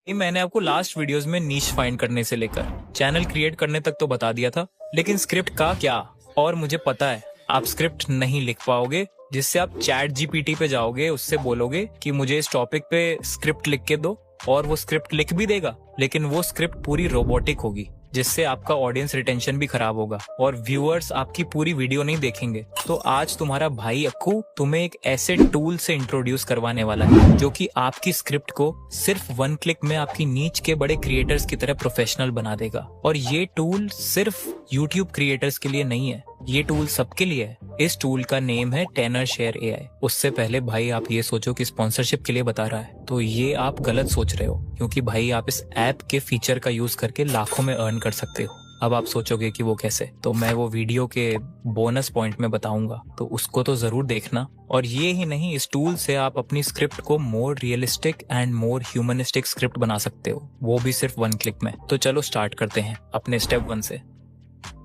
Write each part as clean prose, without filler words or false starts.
मैंने आपको last videos में नीश फाइंड करने से लेकर चैनल क्रिएट करने तक तो बता दिया था, लेकिन स्क्रिप्ट का क्या। और मुझे पता है आप स्क्रिप्ट नहीं लिख पाओगे, जिससे आप चैट जीपीटी पे जाओगे, उससे बोलोगे कि मुझे इस टॉपिक पे स्क्रिप्ट लिख के दो, और वो स्क्रिप्ट लिख भी देगा, लेकिन वो स्क्रिप्ट पूरी रोबोटिक होगी, जिससे आपका ऑडियंस रिटेंशन भी खराब होगा और व्यूअर्स आपकी पूरी वीडियो नहीं देखेंगे। तो आज तुम्हारा भाई अक्कू तुम्हें एक ऐसे टूल से इंट्रोड्यूस करवाने वाला है जो कि आपकी स्क्रिप्ट को सिर्फ 1 क्लिक में आपकी नीच के बड़े क्रिएटर्स की तरह प्रोफेशनल बना देगा। और ये टूल सिर्फ यूट्यूब क्रिएटर्स के लिए नहीं है, ये टूल सबके लिए है। इस टूल का नेम है TenorShare AI। उससे पहले भाई आप ये सोचो कि स्पॉन्सरशिप के लिए बता रहा है, तो ये आप गलत सोच रहे हो, क्योंकि भाई आप इस ऐप के फीचर का यूज करके लाखों में अर्न कर सकते हो। अब आप सोचोगे कि वो कैसे, तो मैं वो वीडियो के बोनस पॉइंट में बताऊंगा, तो उसको तो जरूर देखना। और ये ही नहीं, इस टूल से आप अपनी स्क्रिप्ट को more realistic and more humanistic script बना सकते हो, वो भी सिर्फ 1 क्लिक में। तो चलो स्टार्ट करते हैं अपने स्टेप 1 से।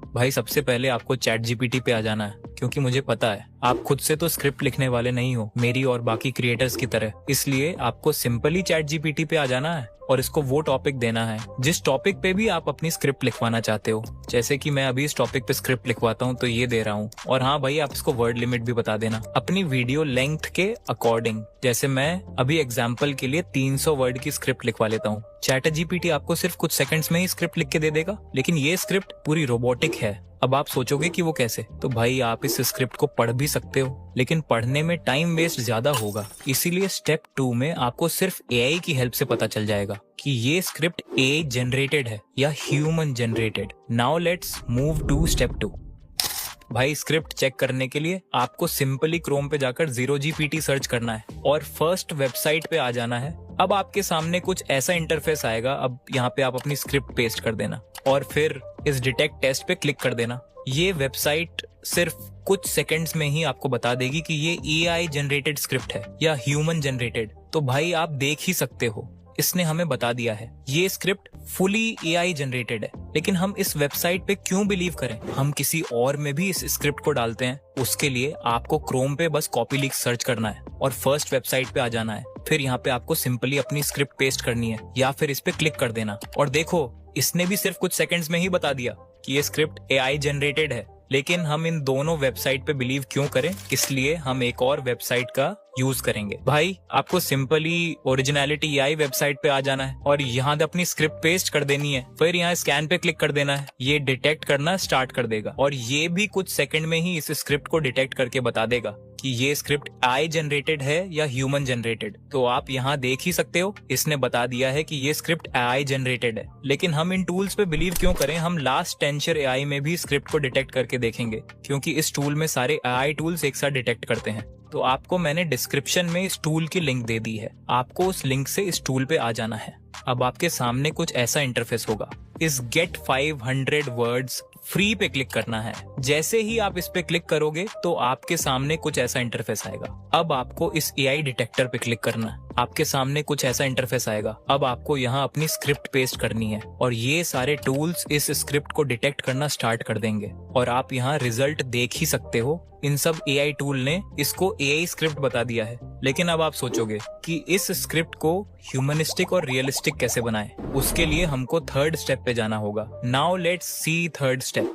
भाई सबसे पहले आपको चैट जीपीटी पे आ जाना है, क्योंकि मुझे पता है आप खुद से तो स्क्रिप्ट लिखने वाले नहीं हो मेरी और बाकी क्रिएटर्स की तरह, इसलिए आपको सिंपली चैट जीपीटी पे आ जाना है और इसको वो टॉपिक देना है जिस टॉपिक पे भी आप अपनी स्क्रिप्ट लिखवाना चाहते हो। जैसे कि मैं अभी इस टॉपिक पे स्क्रिप्ट लिखवाता हूँ, तो ये दे रहा हूँ। और हाँ भाई, आप इसको वर्ड लिमिट भी बता देना अपनी वीडियो लेंथ के अकॉर्डिंग। जैसे मैं अभी एग्जाम्पल के लिए 300 वर्ड की स्क्रिप्ट लिखवा लेता हूँ। चैट जीपीटी आपको सिर्फ कुछ सेकंड्स में ही स्क्रिप्ट लिख के दे देगा, लेकिन ये स्क्रिप्ट पूरी रोबोटिक है। अब आप सोचोगे कि वो कैसे, तो भाई आप इस स्क्रिप्ट को पढ़ भी सकते हो, लेकिन पढ़ने में टाइम वेस्ट ज्यादा होगा। इसीलिए स्टेप 2 में आपको सिर्फ एआई की हेल्प से पता चल जाएगा कि ये स्क्रिप्ट एआई जनरेटेड है या human generated. Now let's move to step 2। भाई स्क्रिप्ट चेक करने के लिए आपको सिंपली क्रोम पे जाकर 0GPT सर्च करना है और फर्स्ट वेबसाइट पे आ जाना है। अब आपके सामने कुछ ऐसा इंटरफेस आएगा। अब यहाँ पे आप अपनी स्क्रिप्ट पेस्ट कर देना और फिर इस डिटेक्ट टेस्ट पे क्लिक कर देना। ये वेबसाइट सिर्फ कुछ सेकंड्स में ही आपको बता देगी कि ये एआई जनरेटेड स्क्रिप्ट है या ह्यूमन जनरेटेड। तो भाई आप देख ही सकते हो, इसने हमें बता दिया है ये स्क्रिप्ट फुली एआई जनरेटेड है। लेकिन हम इस वेबसाइट पे क्यों बिलीव करें, हम किसी और में भी इस स्क्रिप्ट को डालते हैं। उसके लिए आपको क्रोम पे बस कॉपी लिंक सर्च करना है और फर्स्ट वेबसाइट पे आ जाना है। फिर यहाँ पे आपको सिंपली अपनी स्क्रिप्ट पेस्ट करनी है या फिर इस पे क्लिक कर देना। और देखो, इसने भी सिर्फ कुछ सेकंड्स में ही बता दिया कि ये स्क्रिप्ट एआई जनरेटेड है। लेकिन हम इन दोनों वेबसाइट पे बिलीव क्यों करें, इसलिए हम एक और वेबसाइट का यूज करेंगे। भाई आपको सिंपली ओरिजिनलिटी एआई वेबसाइट पे आ जाना है और यहाँ अपनी स्क्रिप्ट पेस्ट कर देनी है। फिर यहाँ स्कैन पे क्लिक कर देना है। ये डिटेक्ट करना स्टार्ट कर देगा और ये भी कुछ सेकंड में ही इस स्क्रिप्ट को डिटेक्ट करके बता देगा कि ये स्क्रिप्ट एआई जनरेटेड है या ह्यूमन जनरेटेड। तो आप यहाँ देख ही सकते हो, इसने बता दिया है कि ये स्क्रिप्ट एआई जनरेटेड है। लेकिन हम इन टूल्स पे बिलीव क्यों करें, हम लास्ट टेंचर एआई में भी स्क्रिप्ट को डिटेक्ट करके देखेंगे, क्योंकि इस टूल में सारे एआई टूल्स एक साथ डिटेक्ट करते हैं। तो आपको मैंने डिस्क्रिप्शन में इस टूल की लिंक दे दी है, आपको उस लिंक से इस टूल पे आ जाना है। अब आपके सामने कुछ ऐसा इंटरफेस होगा। इस गेट 500 वर्ड्स फ्री पे क्लिक करना है। जैसे ही आप इस पे क्लिक करोगे तो आपके सामने कुछ ऐसा इंटरफेस आएगा। अब आपको इस एआई डिटेक्टर पे क्लिक करना है। आपके सामने कुछ ऐसा इंटरफेस आएगा। अब आपको यहाँ अपनी स्क्रिप्ट पेस्ट करनी है और ये सारे टूल्स इस स्क्रिप्ट को डिटेक्ट करना स्टार्ट कर देंगे और आप यहाँ रिजल्ट देख ही सकते हो। इन सब एआई टूल ने इसको एआई स्क्रिप्ट बता दिया है। लेकिन अब आप सोचोगे कि इस स्क्रिप्ट को ह्यूमनिस्टिक और रियलिस्टिक कैसे बनाएं। उसके लिए हमको थर्ड स्टेप पे जाना होगा। Now let's see third step.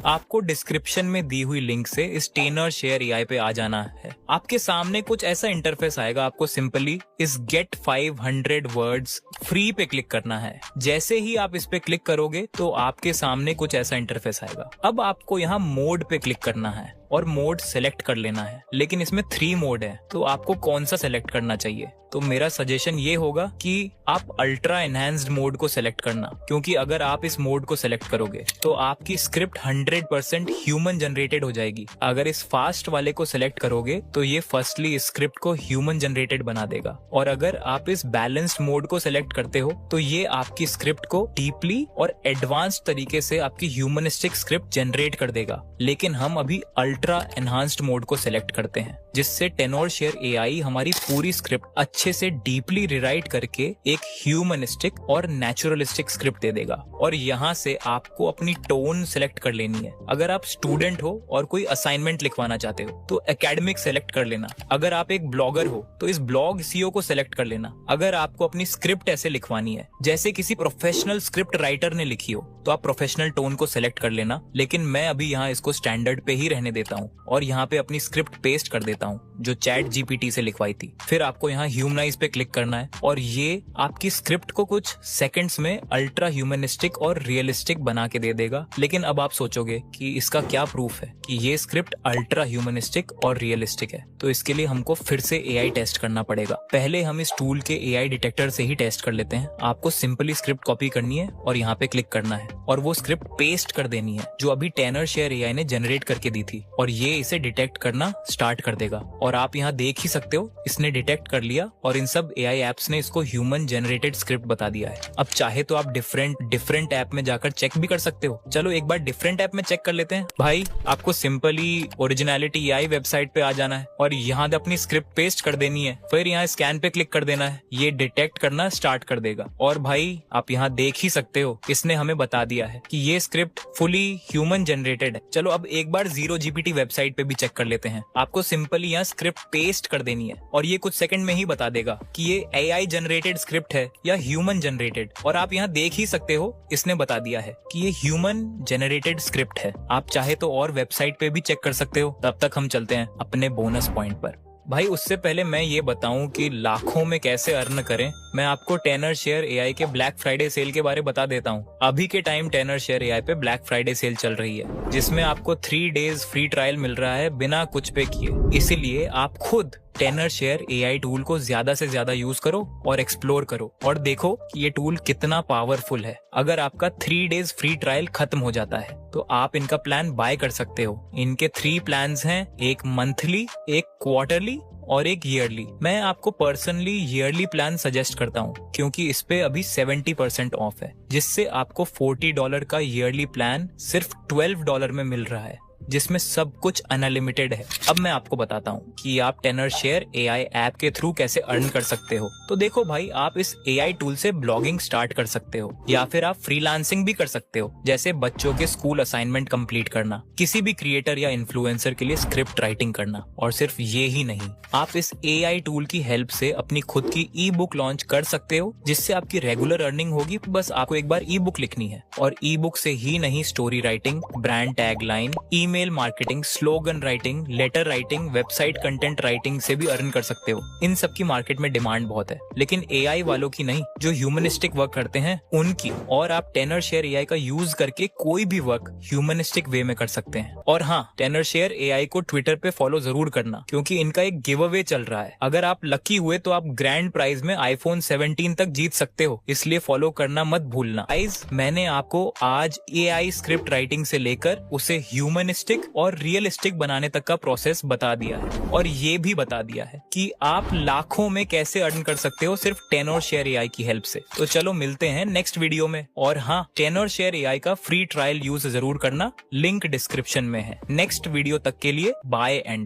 आपको डिस्क्रिप्शन में दी हुई लिंक से इस TenorShare AI पे आ जाना है। आपके सामने कुछ ऐसा इंटरफेस आएगा। आपको सिंपली इस गेट 500 वर्ड्स फ्री पे क्लिक करना है। जैसे ही आप इस पे क्लिक करोगे तो आपके सामने कुछ ऐसा इंटरफेस आएगा। अब आपको यहाँ मोड पे क्लिक करना है और मोड सेलेक्ट कर लेना है। लेकिन इसमें 3 मोड है, तो आपको कौन सा सेलेक्ट करना चाहिए। तो मेरा सजेशन ये होगा कि आप अल्ट्रा एनहांस्ड मोड को सेलेक्ट करना, क्योंकि अगर आप इस मोड को सेलेक्ट करोगे तो आपकी स्क्रिप्ट 100% ह्यूमन जनरेटेड हो जाएगी। अगर इस फास्ट वाले को सेलेक्ट करोगे तो ये फर्स्टली स्क्रिप्ट को ह्यूमन जनरेटेड बना देगा, और अगर आप इस बैलेंस्ड मोड को सेलेक्ट करते हो तो ये आपकी स्क्रिप्ट को डीपली और एडवांस्ड तरीके से आपकी ह्यूमनिस्टिक स्क्रिप्ट जनरेट कर देगा। लेकिन हम अभी अल्ट्रा एनहांस्ड मोड को सेलेक्ट करते हैं, जिससे टेनोर शेयर एआई हमारी पूरी स्क्रिप्ट अच्छे से डीपली रिराइट करके एक ह्यूमनिस्टिक और नेचुरलिस्टिक स्क्रिप्ट दे देगा। और यहाँ से आपको अपनी टोन सेलेक्ट कर लेनी है। अगर आप स्टूडेंट हो और कोई असाइनमेंट लिखवाना चाहते हो तो एकेडमिक सेलेक्ट कर लेना। अगर आप एक ब्लॉगर हो तो इस ब्लॉग सीओ को सेलेक्ट कर लेना। अगर आपको अपनी स्क्रिप्ट ऐसे लिखवानी है जैसे किसी प्रोफेशनल स्क्रिप्ट राइटर ने लिखी हो तो आप प्रोफेशनल टोन को सेलेक्ट कर लेना। लेकिन मैं अभी यहाँ इसको स्टैंडर्ड पे ही रहने देता हूँ और यहाँ पे अपनी स्क्रिप्ट पेस्ट कर देता हूँ जो चैट जीपीटी से लिखवाई थी। फिर आपको यहाँ ह्यूमनाइज पे क्लिक करना है और ये आपकी स्क्रिप्ट को कुछ सेकंड्स में अल्ट्रा ह्यूमनिस्टिक और रियलिस्टिक बना के दे देगा। लेकिन अब आप सोचोगे कि इसका क्या प्रूफ है कि ये स्क्रिप्ट अल्ट्रा ह्यूमनिस्टिक और रियलिस्टिक है। तो इसके लिए हमको फिर से एआई टेस्ट करना पड़ेगा। पहले हम इस टूल के एआई डिटेक्टर से ही टेस्ट कर लेते हैं। आपको सिंपली स्क्रिप्ट कॉपी करनी है और यहाँ पे क्लिक करना है और वो स्क्रिप्ट पेस्ट कर देनी है जो अभी टेनर शेयर एआई ने जनरेट करके दी थी और ये इसे डिटेक्ट करना स्टार्ट कर देगा। और आप यहाँ देख ही सकते हो इसने डिटेक्ट कर लिया और इन सब एआई एप्स ने इसको ह्यूमन जनरेटेड स्क्रिप्ट बता दिया है। अब चाहे तो आप डिफरेंट ऐप में जाकर चेक भी कर सकते हो। चलो एक बार डिफरेंट ऐप में चेक कर लेते हैं। भाई आपको सिंपली ओरिजिनलिटी एआई वेबसाइट पे आ जाना है और यहाँ अपनी स्क्रिप्ट पेस्ट कर देनी है। फिर यहाँ स्कैन पे क्लिक कर देना है। ये डिटेक्ट करना स्टार्ट कर देगा और भाई आप यहाँ देख ही सकते हो इसने हमें बता दिया है कि ये स्क्रिप्ट फुली ह्यूमन जनरेटेड है। चलो अब एक बार जीरो जीपीटी वेबसाइट पे भी चेक कर लेते हैं। आपको सिंपली यहाँ स्क्रिप्ट पेस्ट कर देनी है और ये कुछ सेकंड में ही बता देगा कि ये एआई जनरेटेड स्क्रिप्ट है या ह्यूमन जनरेटेड। और आप यहाँ देख ही सकते हो इसने बता दिया है कि ये ह्यूमन जनरेटेड स्क्रिप्ट है। आप चाहे तो और वेबसाइट पे भी चेक कर सकते हो। तब तक हम चलते हैं अपने बोनस पॉइंट पर। भाई उससे पहले मैं ये बताऊं कि लाखों में कैसे अर्न करें, मैं आपको टेनर शेयर एआई के ब्लैक फ्राइडे सेल के बारे बता देता हूं। अभी के टाइम टेनर शेयर एआई पे ब्लैक फ्राइडे सेल चल रही है जिसमें आपको 3 डेज फ्री ट्रायल मिल रहा है बिना कुछ पे किए। इसीलिए आप खुद टेनर शेयर एआई टूल को ज्यादा से ज्यादा यूज करो और एक्सप्लोर करो और देखो कि ये टूल कितना पावरफुल है। अगर आपका 3 डेज फ्री ट्रायल खत्म हो जाता है तो आप इनका प्लान बाय कर सकते हो। इनके 3 प्लान्स हैं, एक मंथली, एक क्वार्टरली और एक ईयरली। मैं आपको पर्सनली ईयरली प्लान सजेस्ट करता हूँ क्योंकि इस पे अभी 70% ऑफ है, जिससे आपको $40 का ईयरली प्लान सिर्फ $12 में मिल रहा है जिसमें सब कुछ अनलिमिटेड है। अब मैं आपको बताता हूँ कि आप टेनर शेयर एआई ऐप के थ्रू कैसे अर्न कर सकते हो। तो देखो भाई, आप इस एआई टूल से ब्लॉगिंग स्टार्ट कर सकते हो या फिर आप फ्रीलांसिंग भी कर सकते हो, जैसे बच्चों के स्कूल असाइनमेंट कंप्लीट करना, किसी भी क्रिएटर या इन्फ्लुएंसर के लिए स्क्रिप्ट राइटिंग करना। और सिर्फ ये ही नहीं, आप इस एआई टूल की हेल्प से अपनी खुद की ई बुक लॉन्च कर सकते हो जिससे आपकी रेगुलर अर्निंग होगी। बस आपको एक बार ई बुक लिखनी है और ई बुक से ही नहीं, story writing, brand tagline, email marketing, slogan writing, letter writing, website content writing से भी अर्न कर सकते हो। इन सब की मार्केट में डिमांड बहुत है, लेकिन एआई वालों की नहीं, जो ह्यूमनिस्टिक वर्क करते हैं उनकी। और आप टेनर शेयर एआई का यूज करके कोई भी वर्क ह्यूमनिस्टिक वे में कर सकते हैं। और हाँ, टेनर शेयर एआई को ट्विटर पे फॉलो जरूर करना क्योंकि इनका एक गिव अवे चल रहा है। अगर आप लकी हुए तो आप ग्रैंड प्राइज में iPhone 17 तक जीत सकते हो, इसलिए फॉलो करना मत भूलना। गाइस, मैंने आपको आज एआई स्क्रिप्ट राइटिंग से लेकर उसे ह्यूमनिस्टिक और रियलिस्टिक बनाने तक का प्रोसेस बता दिया है और ये भी बता दिया है कि आप लाखों में कैसे अर्न कर सकते हो सिर्फ टेनर शेयर एआई की हेल्प से। तो चलो मिलते हैं नेक्स्ट वीडियो में। और हाँ, टेनर शेयर एआई का फ्री ट्रायल यूज जरूर करना, लिंक डिस्क्रिप्शन में है। नेक्स्ट वीडियो तक के लिए बाय एंड